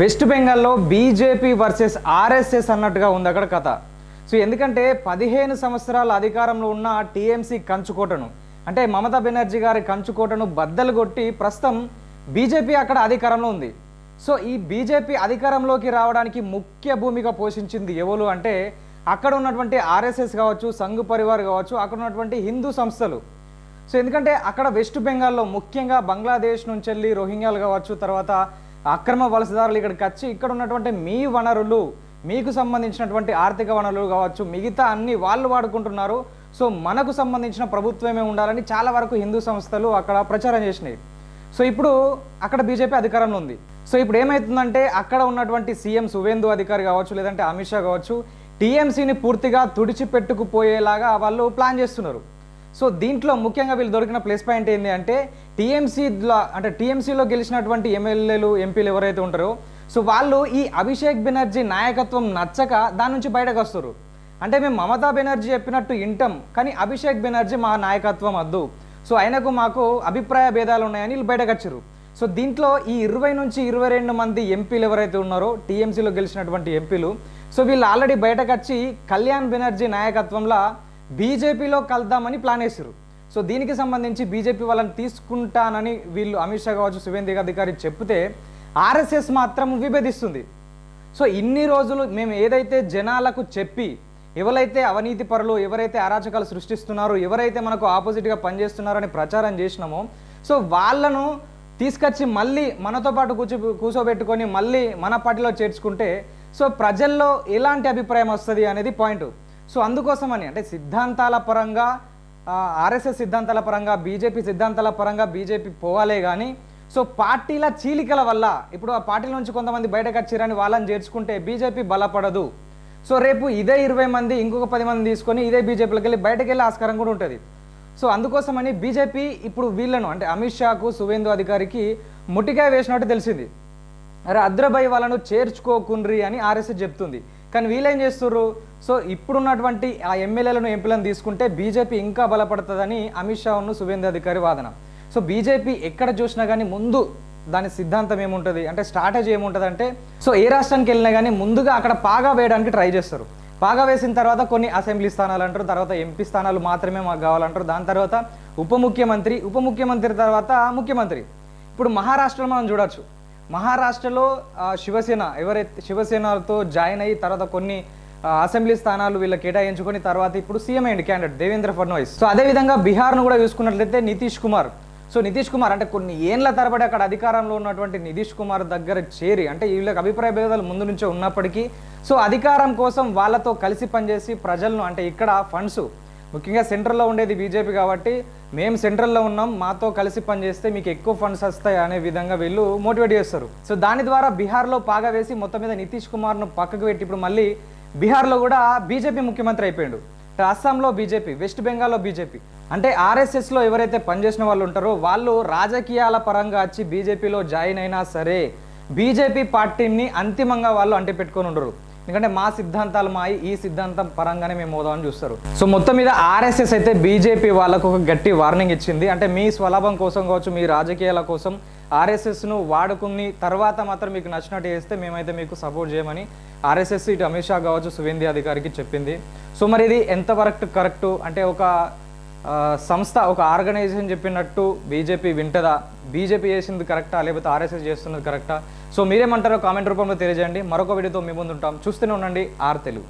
West బెంగాల్లో BJP versus RSS అన్నట్టుగా ఉంది అక్కడ కథ. సో ఎందుకంటే 15 సంవత్సరాల అధికారంలో ఉన్న టీఎంసీ కంచుకోటను, అంటే మమతా బెనర్జీ గారి కంచుకోటను బద్దలు కొట్టి ప్రస్తుతం బీజేపీ అక్కడ అధికారంలో ఉంది. సో ఈ బీజేపీ అధికారంలోకి రావడానికి ముఖ్య భూమిక పోషించింది ఎవరు అంటే అక్కడ ఉన్నటువంటి ఆర్ఎస్ఎస్ కావచ్చు, సంఘ్ పరివార్ కావచ్చు, అక్కడ ఉన్నటువంటి హిందూ సంస్థలు. సో ఎందుకంటే అక్కడ వెస్ట్ బెంగాల్లో ముఖ్యంగా బంగ్లాదేశ్ నుంచి వెళ్ళి రోహింగ్యాలు కావచ్చు, తర్వాత అక్రమ వలసదారులు ఇక్కడికి వచ్చి ఇక్కడ ఉన్నటువంటి మీ వనరులు, మీకు సంబంధించినటువంటి ఆర్థిక వనరులు కావచ్చు, మిగతా అన్ని వాళ్ళు వాడుకుంటున్నారు. సో మనకు సంబంధించిన ప్రభుత్వమే ఉండాలని చాలా వరకు హిందూ సంస్థలు అక్కడ ప్రచారం చేసినాయి. సో ఇప్పుడు అక్కడ బీజేపీ అధికారంలో ఉంది. సో ఇప్పుడు ఏమవుతుందంటే అక్కడ ఉన్నటువంటి సీఎం సువేందు అధికారి కావచ్చు, లేదంటే అమిత్ షా కావచ్చు, టీఎంసీని పూర్తిగా తుడిచిపెట్టుకుపోయేలాగా వాళ్ళు ప్లాన్ చేస్తున్నారు. సో దీంట్లో ముఖ్యంగా వీళ్ళు దొరికిన ప్లస్ పాయింట్ ఏంటి అంటే టీఎంసీలో గెలిచినటువంటి ఎమ్మెల్యేలు, ఎంపీలు ఎవరైతే ఉంటారో సో వాళ్ళు ఈ అభిషేక్ బెనర్జీ నాయకత్వం నచ్చక దాని నుంచి బయటకు వస్తారు. అంటే మేము మమతా బెనర్జీ చెప్పినట్టు వింటాం, కానీ అభిషేక్ బెనర్జీ మా నాయకత్వం వద్దు, సో ఆయనకు మాకు అభిప్రాయ భేదాలు ఉన్నాయని వీళ్ళు బయటకు వచ్చారు. సో దీంట్లో ఈ 20 నుంచి 22 మంది ఎంపీలు ఎవరైతే ఉన్నారో టీఎంసీలో గెలిచినటువంటి ఎంపీలు, సో వీళ్ళు ఆల్రెడీ బయటకు వచ్చి కళ్యాణ్ బెనర్జీ నాయకత్వంలో బీజేపీలో కలుద్దామని ప్లాన్ వేసారు. సో దీనికి సంబంధించి బీజేపీ వాళ్ళని తీసుకుంటానని వీళ్ళు అమిత్ షా కావచ్చు, సువేందు అధికారి చెప్తే ఆర్ఎస్ఎస్ మాత్రం విభేదిస్తుంది. సో ఇన్ని రోజులు మేము ఏదైతే జనాలకు చెప్పి ఎవరైతే అవినీతి పరులు, ఎవరైతే అరాచకాలు సృష్టిస్తున్నారో, ఎవరైతే మనకు ఆపోజిట్గా పనిచేస్తున్నారని ప్రచారం చేసినామో సో వాళ్ళను తీసుకొచ్చి మళ్ళీ మనతో పాటు కూర్చోబెట్టుకొని మళ్ళీ మన పార్టీలో చేర్చుకుంటే సో ప్రజల్లో ఎలాంటి అభిప్రాయం వస్తుంది అనేది పాయింట్. సో అందుకోసమని అంటే సిద్ధాంతాల పరంగా ఆర్ఎస్ఎస్ సిద్ధాంతాల పరంగా, బీజేపీ సిద్ధాంతాల పరంగా బీజేపీ పోవాలే కానీ సో పార్టీల చీలికల వల్ల ఇప్పుడు ఆ పార్టీల నుంచి కొంతమంది బయటకు వచ్చారని వాళ్ళని చేర్చుకుంటే బీజేపీ బలపడదు. సో రేపు ఇదే 20 మంది ఇంకొక 10 మంది తీసుకొని ఇదే బీజేపీలోకి వెళ్ళి బయటకు వెళ్ళే ఆస్కారం కూడా ఉంటుంది. సో అందుకోసమని బీజేపీ ఇప్పుడు వీళ్ళను అంటే అమిత్ షాకు, సువేందు అధికారికి ముట్టికాయ వేసినట్టు తెలిసింది. అరే అద్రబాయి వాళ్ళను చేర్చుకోకుండ్రి అని ఆర్ఎస్ఎస్ చెప్తుంది, కానీ వీళ్ళేం చేస్తుర్రు? సో ఇప్పుడున్నటువంటి ఆ ఎమ్మెల్యేలను, ఎంపీలను తీసుకుంటే బీజేపీ ఇంకా బలపడుతుందని అమిత్ షాను, సువేందు అధికారి వాదన. సో బీజేపీ ఎక్కడ చూసినా కానీ ముందు దాని సిద్ధాంతం ఏముంటుంది అంటే స్ట్రాటజీ ఏముంటుంది అంటే సో ఏ రాష్ట్రానికి వెళ్ళినా కానీ ముందుగా అక్కడ పాగా వేయడానికి ట్రై చేస్తారు. పాగా వేసిన తర్వాత కొన్ని అసెంబ్లీ స్థానాలు అంటారు, తర్వాత ఎంపీ స్థానాలు మాత్రమే మాకు కావాలంటారు, దాని తర్వాత ఉప ముఖ్యమంత్రి తర్వాత ముఖ్యమంత్రి. ఇప్పుడు మహారాష్ట్రలో మనం చూడొచ్చు, మహారాష్ట్రలో శివసేనతో జాయిన్ అయ్యి తర్వాత కొన్ని అసెంబ్లీ స్థానాలు వీళ్ళు కేటాయించుకొని తర్వాత ఇప్పుడు సీఎం అయ్యింది క్యాండిడేట్ దేవేంద్ర ఫడ్నవీస్. సో అదేవిధంగా బీహార్ను కూడా చూసుకున్నట్లయితే నితీష్ కుమార్ అంటే కొన్ని ఏండ్ల తరబడి అక్కడ అధికారంలో ఉన్నటువంటి నితీష్ కుమార్ దగ్గర చేరి అంటే వీళ్ళకి అభిప్రాయ భేదాలు ముందు నుంచే ఉన్నప్పటికీ సో అధికారం కోసం వాళ్ళతో కలిసి పనిచేసి ప్రజలను అంటే ఇక్కడ ఫండ్స్ ముఖ్యంగా సెంట్రల్లో ఉండేది బీజేపీ కాబట్టి మేము సెంట్రల్లో ఉన్నాం, మాతో కలిసి పనిచేస్తే మీకు ఎక్కువ ఫండ్స్ వస్తాయి అనే విధంగా వీళ్ళు మోటివేట్ చేస్తారు. సో దాని ద్వారా బీహార్లో పాగా వేసి మొత్తం మీద నితీష్ కుమార్ను పక్కకు పెట్టి ఇప్పుడు మళ్ళీ బీహార్లో కూడా బీజేపీ ముఖ్యమంత్రి అయిపోయాడు. అస్సాంలో బీజేపీ, వెస్ట్ బెంగాల్లో బీజేపీ. అంటే ఆర్ఎస్ఎస్లో ఎవరైతే పనిచేసిన వాళ్ళు ఉంటారో వాళ్ళు రాజకీయాల పరంగా వచ్చి బీజేపీలో జాయిన్ అయినా సరే బీజేపీ పార్టీని అంతిమంగా వాళ్ళు అంటిపెట్టుకొని ఉండరు. ఎందుకంటే మా సిద్ధాంతాలు ఈ సిద్ధాంతం పరంగానే మేము మోదామని చూస్తారు. సో మొత్తం మీద ఆర్ఎస్ఎస్ అయితే బీజేపీ వాళ్ళకు ఒక గట్టి వార్నింగ్ ఇచ్చింది. అంటే మీ స్వలాభం కోసం కావచ్చు, మీ రాజకీయాల కోసం ఆర్ఎస్ఎస్ను వాడుకుని తర్వాత మాత్రం మీకు నచ్చినట్టు చేస్తే మేమైతే మీకు సపోర్ట్ చేయమని ఆర్ఎస్ఎస్ ఇటు అమిత్ షా కావచ్చు, సువేందు అధికారికి చెప్పింది. సో మరి ఇది ఎంతవరకు కరెక్టు అంటే ఒక సంస్థ, ఒక ఆర్గనైజేషన్ చెప్పినట్టు బీజేపీ వింటదా? బీజేపీ చేసింది కరెక్టా లేకపోతే ఆర్ఎస్ఎస్ చేస్తున్నది కరెక్టా? సో మీరేమంటారో కామెంట్ రూపంలో తెలియజేయండి. మరొక వీడియోతో మీ ముందు ఉంటాం. చూస్తూనే ఉండండి ఆర్ తెలుగు.